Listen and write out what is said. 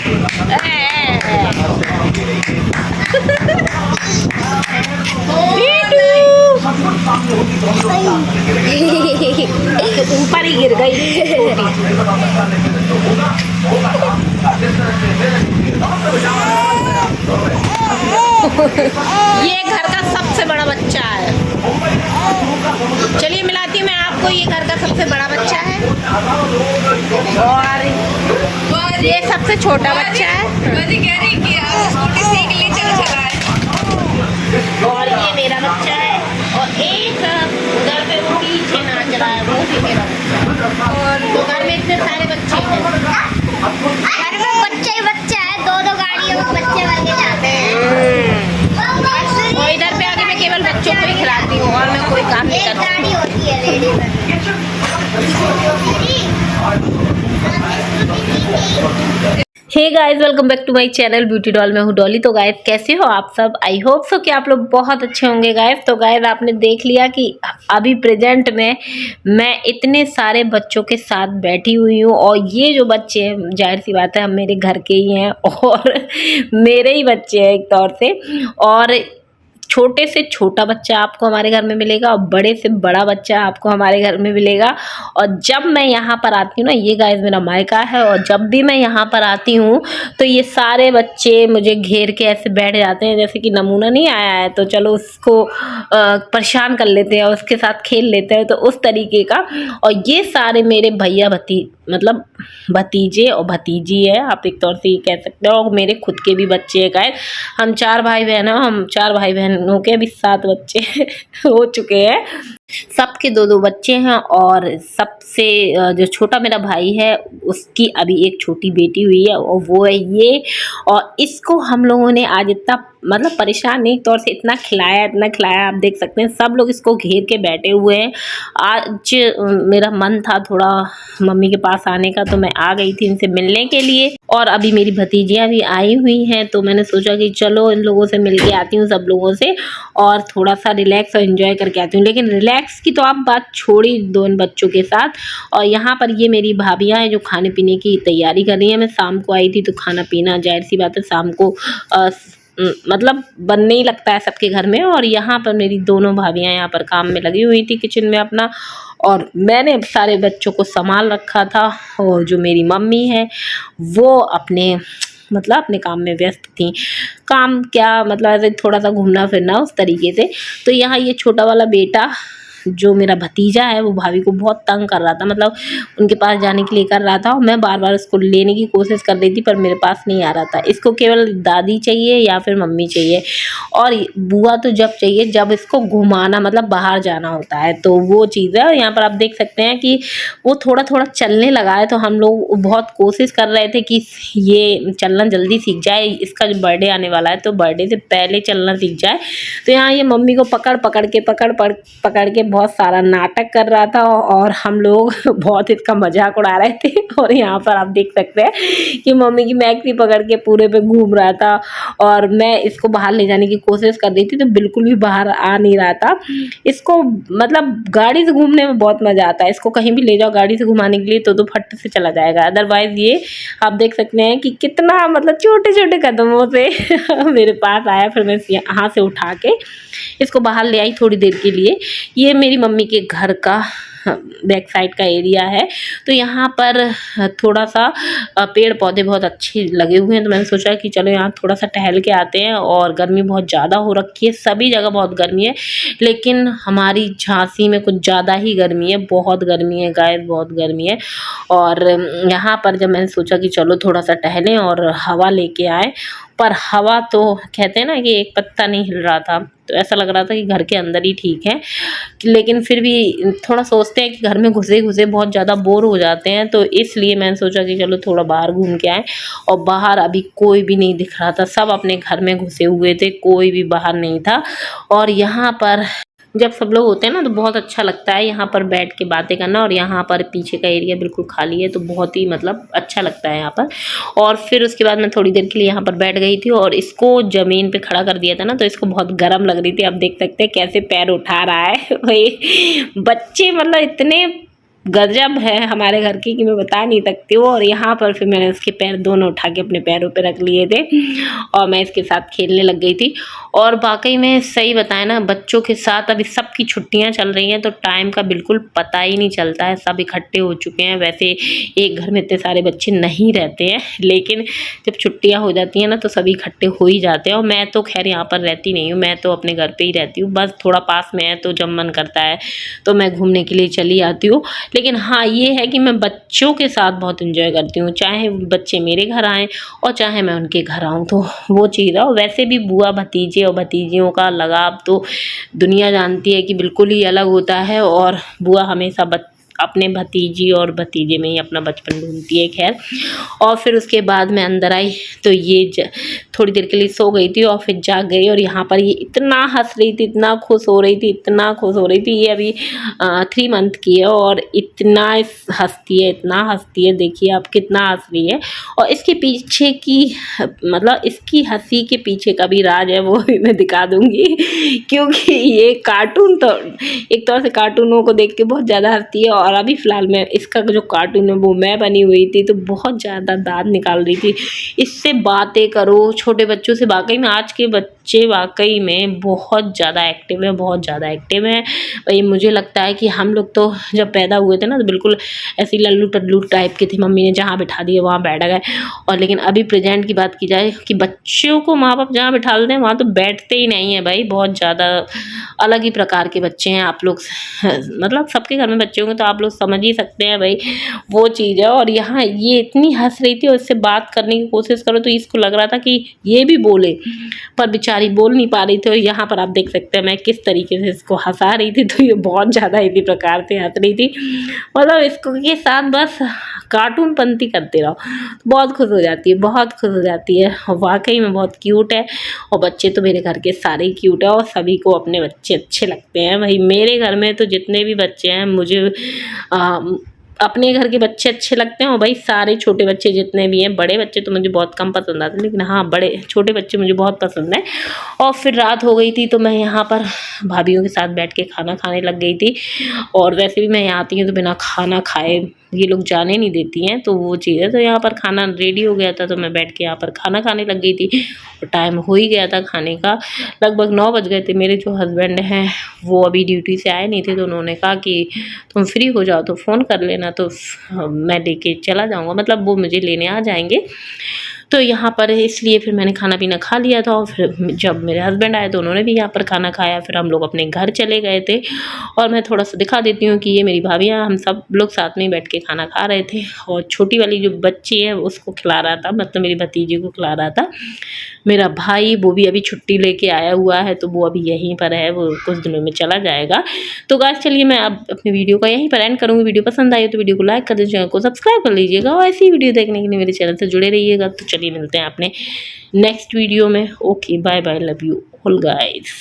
ऊपर ही गिर गई। ये घर का सबसे बड़ा बच्चा है। चलिए मिलाती हूँ मैं आपको, ये घर का सबसे बड़ा बच्चा है और ये सबसे छोटा बच्चा है और ये मेरा बच्चा है और एक घर पे वो पीछे नाच रहा है, वो भी मेरा बच्चा है। और तो घर में इतने सारे बच्चे हैं, घर में बच्चा ही बच्चा है, दो गाड़ियों में बच्चे भर के जाते हैं। और इधर पे आके मैं केवल बच्चों को ही खिलाती हूँ और मैं कोई काम नहीं करती। गाड़ी होती है रेडी पर। Hey guys, welcome back to my channel beauty doll. मैं हूँ डॉली। तो गाइस कैसे हो आप सब? आई होप सो कि आप लोग बहुत अच्छे होंगे गाइस। तो गाइस आपने देख लिया कि अभी प्रेजेंट में मैं इतने सारे बच्चों के साथ बैठी हुई हूँ और ये जो बच्चे हैं जाहिर सी बात है हम मेरे घर के ही हैं और मेरे ही बच्चे हैं एक तौर से। और छोटे से छोटा बच्चा आपको हमारे घर में मिलेगा और बड़े से बड़ा बच्चा आपको हमारे घर में मिलेगा। और जब मैं यहाँ पर आती हूँ ना, ये गाइस मेरा मायका है, और जब भी मैं यहाँ पर आती हूँ तो ये सारे बच्चे मुझे घेर के ऐसे बैठ जाते हैं जैसे कि नमूना नहीं आया है तो चलो उसको परेशान कर लेते हैं और उसके साथ खेल लेते हैं, तो उस तरीके का। और ये सारे मेरे भैया मतलब भतीजे और भतीजी है, आप एक तौर से ये कह सकते हो। और मेरे खुद के भी बच्चे हैं गाइस। हम 4 भाई बहन हैं, हम 4 भाई बहनों के अभी 7 बच्चे हो चुके हैं। सबके 2-2 बच्चे हैं और सबसे जो छोटा मेरा भाई है उसकी अभी एक छोटी बेटी हुई है और वो है ये। और इसको हम लोगों ने आज इतना मतलब परेशान नहीं तौर से इतना खिलाया, आप देख सकते हैं सब लोग इसको घेर के बैठे हुए हैं। आज मेरा मन था थोड़ा मम्मी के पास आने का, तो मैं आ गई थी इनसे मिलने के लिए। और अभी मेरी भतीजियाँ भी आई हुई हैं तो मैंने सोचा कि चलो इन लोगों से मिल के आती हूँ, सब लोगों से, और थोड़ा सा रिलैक्स और एंजॉय करके आती हूँ। लेकिन रिलैक्स की तो आप बात छोड़ ही दो इन बच्चों के साथ। और यहाँ पर ये मेरी भाभियाँ हैं जो खाने पीने की तैयारी कर रही हैं। मैं शाम को आई थी तो खाना पीना जाहिर सी बात है शाम को मतलब बनने ही लगता है सबके घर में। और यहाँ पर मेरी दोनों भाभियाँ यहाँ पर काम में लगी हुई थी किचन में अपना, और मैंने सारे बच्चों को संभाल रखा था। और जो मेरी मम्मी है वो अपने काम में व्यस्त थी। काम क्या मतलब ऐसे थोड़ा सा घूमना फिरना उस तरीके से। तो यहाँ ये छोटा वाला बेटा जो मेरा भतीजा है वो भाभी को बहुत तंग कर रहा था, मतलब उनके पास जाने के लिए कर रहा था। और मैं बार बार उसको लेने की कोशिश कर रही थी पर मेरे पास नहीं आ रहा था। इसको केवल दादी चाहिए या फिर मम्मी चाहिए, और बुआ तो जब चाहिए जब इसको घुमाना मतलब बाहर जाना होता है, तो वो चीज़ है। और यहाँ पर आप देख सकते हैं कि वो थोड़ा थोड़ा चलने लगा है, तो हम लोग बहुत कोशिश कर रहे थे कि ये चलना जल्दी सीख जाए। इसका जो बर्थडे आने वाला है तो बर्थडे से पहले चलना सीख जाए। तो यहाँ ये मम्मी को पकड़ पकड़ के बहुत सारा नाटक कर रहा था और हम लोग बहुत इसका मजाक उड़ा रहे थे। और यहाँ पर आप देख सकते हैं कि मम्मी की मैक्सी पकड़ के पूरे पे घूम रहा था और मैं इसको बाहर ले जाने की कोशिश कर रही थी तो बिल्कुल भी बाहर आ नहीं रहा था। इसको मतलब गाड़ी से घूमने में बहुत मज़ा आता है। इसको कहीं भी ले जाओ गाड़ी से घुमाने के लिए तो फट से चला जाएगा। अदरवाइज़ ये आप देख सकते हैं कि कितना मतलब छोटे छोटे कदमों से मेरे पास आया। फिर मैं यहाँ से उठा के इसको बाहर ले आई थोड़ी देर के लिए। ये मेरी मम्मी के घर का बैक साइड का एरिया है, तो यहाँ पर थोड़ा सा पेड़ पौधे बहुत अच्छे लगे हुए हैं। तो मैंने सोचा कि चलो यहाँ थोड़ा सा टहल के आते हैं। और गर्मी बहुत ज़्यादा हो रखी है, सभी जगह बहुत गर्मी है, लेकिन हमारी झांसी में कुछ ज़्यादा ही गर्मी है, बहुत गर्मी है गाइस, बहुत गर्मी है। और यहाँ पर जब मैंने सोचा कि चलो थोड़ा सा टहलें और हवा लेके आए, पर हवा तो कहते हैं ना कि एक पत्ता नहीं हिल रहा था, तो ऐसा लग रहा था कि घर के अंदर ही ठीक है। लेकिन फिर भी थोड़ा सोचते हैं कि घर में घुसे घुसे बहुत ज़्यादा बोर हो जाते हैं, तो इसलिए मैंने सोचा कि चलो थोड़ा बाहर घूम के आए। और बाहर अभी कोई भी नहीं दिख रहा था, सब अपने घर में घुसे हुए थे, कोई भी बाहर नहीं था। और यहाँ पर जब सब लोग होते हैं ना तो बहुत अच्छा लगता है यहाँ पर बैठ के बातें करना। और यहाँ पर पीछे का एरिया बिल्कुल खाली है तो बहुत ही मतलब अच्छा लगता है यहाँ पर। और फिर उसके बाद मैं थोड़ी देर के लिए यहाँ पर बैठ गई थी और इसको ज़मीन पे खड़ा कर दिया था ना, तो इसको बहुत गर्म लग रही थी। आप देख सकते हैं कैसे पैर उठा रहा है। वही बच्चे मतलब इतने गजब है हमारे घर की कि मैं बता नहीं सकती हूँ। और यहाँ पर फिर मैंने उसके पैर दोनों उठा के अपने पैरों पे रख लिए थे और मैं इसके साथ खेलने लग गई थी। और वाकई में सही बताएं ना, बच्चों के साथ अभी सबकी छुट्टियाँ चल रही हैं तो टाइम का बिल्कुल पता ही नहीं चलता है, सब इकट्ठे हो चुके हैं। वैसे एक घर में इतने सारे बच्चे नहीं रहते हैं, लेकिन जब छुट्टियाँ हो जाती हैं ना तो सभी इकट्ठे हो ही जाते हैं। और मैं तो खैर यहाँ पर रहती नहीं हूँ, मैं तो अपने घर पे ही रहती हूँ, बस थोड़ा पास में है तो जब मन करता है तो मैं घूमने के लिए चली आती हूँ। लेकिन हाँ, ये है कि मैं बच्चों के साथ बहुत इंजॉय करती हूँ, चाहे बच्चे मेरे घर आएँ और चाहे मैं उनके घर आऊँ, तो वो चीज़ है। और वैसे भी बुआ भतीजे और भतीजियों का लगाव तो दुनिया जानती है कि बिल्कुल ही अलग होता है। और बुआ हमेशा अपने भतीजी और भतीजे में ही अपना बचपन ढूंढती है। खैर, और फिर उसके बाद मैं अंदर आई तो ये थोड़ी देर के लिए सो गई थी और फिर जाग गई। और यहाँ पर ये इतना हंस रही थी, इतना खुश हो रही थी, इतना खुश हो रही थी। ये अभी 3 मंथ की है और इतना हंसती है, इतना हंसती है, देखिए आप कितना हंस रही है। और इसके पीछे की मतलब इसकी हंसी के पीछे का भी राज है, वो भी मैं दिखा दूंगी क्योंकि ये कार्टून तो एक तौर से कार्टूनों को देख के बहुत ज़्यादा हंसती है। और अभी फ़िलहाल मैं इसका जो कार्टून है वो मैं बनी हुई थी तो बहुत ज़्यादा दांत निकाल रही थी। इससे बातें करो छोटे बच्चों से, वाकई में आज के बच्चे वाकई में बहुत ज़्यादा एक्टिव है, बहुत ज़्यादा एक्टिव है। वही मुझे लगता है कि हम लोग तो जब पैदा हुए थे ना तो बिल्कुल ऐसी लल्लू टल्लू टाइप के थे, मम्मी ने जहाँ बिठा दिए वहाँ बैठ गए। और लेकिन अभी प्रेजेंट की बात की जाए कि बच्चों को माँ बाप जहाँ बिठा देते हैं वहाँ तो बैठते ही नहीं है भाई, बहुत ज़्यादा अलग ही प्रकार के बच्चे हैं आप लोग। मतलब सबके घर में बच्चे होंगे तो आप लोग समझ ही सकते हैं भाई, वो चीज़ है। और यहाँ ये इतनी हंस रही थी और इससे बात करने की कोशिश करो तो इसको लग रहा था कि ये भी बोले, पर बेचारी बोल नहीं पा रही थी। और यहाँ पर आप देख सकते हैं मैं किस तरीके से इसको हंसा रही थी, तो ये बहुत ज़्यादा इसी प्रकार से हंस रही थी। मतलब इसको के साथ बस कार्टून पंती करते रहो, बहुत खुश हो जाती है, बहुत खुश हो जाती है। और वाकई में बहुत क्यूट है। और बच्चे तो मेरे घर के सारे ही क्यूट है और सभी को अपने बच्चे अच्छे लगते हैं भाई। मेरे घर में तो जितने भी बच्चे हैं मुझे अपने घर के बच्चे अच्छे लगते हैं। और भाई सारे छोटे बच्चे जितने भी हैं, बड़े बच्चे तो मुझे बहुत कम पसंद आते हैं, लेकिन हाँ बड़े छोटे बच्चे मुझे बहुत पसंद हैं। और फिर रात हो गई थी तो मैं यहाँ पर भाभीयों के साथ बैठ के खाना खाने लग गई थी। और वैसे भी मैं यहाँ आती हूँ तो बिना खाना खाए ये लोग जाने नहीं देती हैं, तो वो चीज़ है। तो यहाँ पर खाना रेडी हो गया था तो मैं बैठ के यहाँ पर खाना खाने लग गई थी। और टाइम हो ही गया था खाने का, लगभग 9 बज गए थे। मेरे जो हस्बैंड हैं वो अभी ड्यूटी से आए नहीं थे तो उन्होंने कहा कि तुम फ्री हो जाओ तो फ़ोन कर लेना, तो मैं लेके चला जाऊँगा, मतलब वो मुझे लेने आ जाएंगे। तो यहाँ पर इसलिए फिर मैंने खाना पीना खा लिया था। और फिर जब मेरे हस्बैंड आए तो उन्होंने भी यहाँ पर खाना खाया, फिर हम लोग अपने घर चले गए थे। और मैं थोड़ा सा दिखा देती हूँ कि ये मेरी भाभियाँ, हम सब लोग साथ में ही बैठ के खाना खा रहे थे। और छोटी वाली जो बच्ची है उसको खिला रहा था, मतलब मेरी भतीजी को खिला रहा था। मेरा भाई वो भी अभी छुट्टी लेके आया हुआ है तो वो अभी यहीं पर है, वो कुछ दिनों में चला जाएगा। तो गाइस चलिए मैं अब अपनी वीडियो को यहीं पर एंड करूँगी। वीडियो पसंद आई तो वीडियो को लाइक कर दीजिए, चैनल को सब्सक्राइब कर लीजिएगा और ऐसी वीडियो देखने के लिए मेरे चैनल से जुड़े रहिएगा। तो चलिए मिलते हैं अपने नेक्स्ट वीडियो में। Okay bye bye, love you all guys.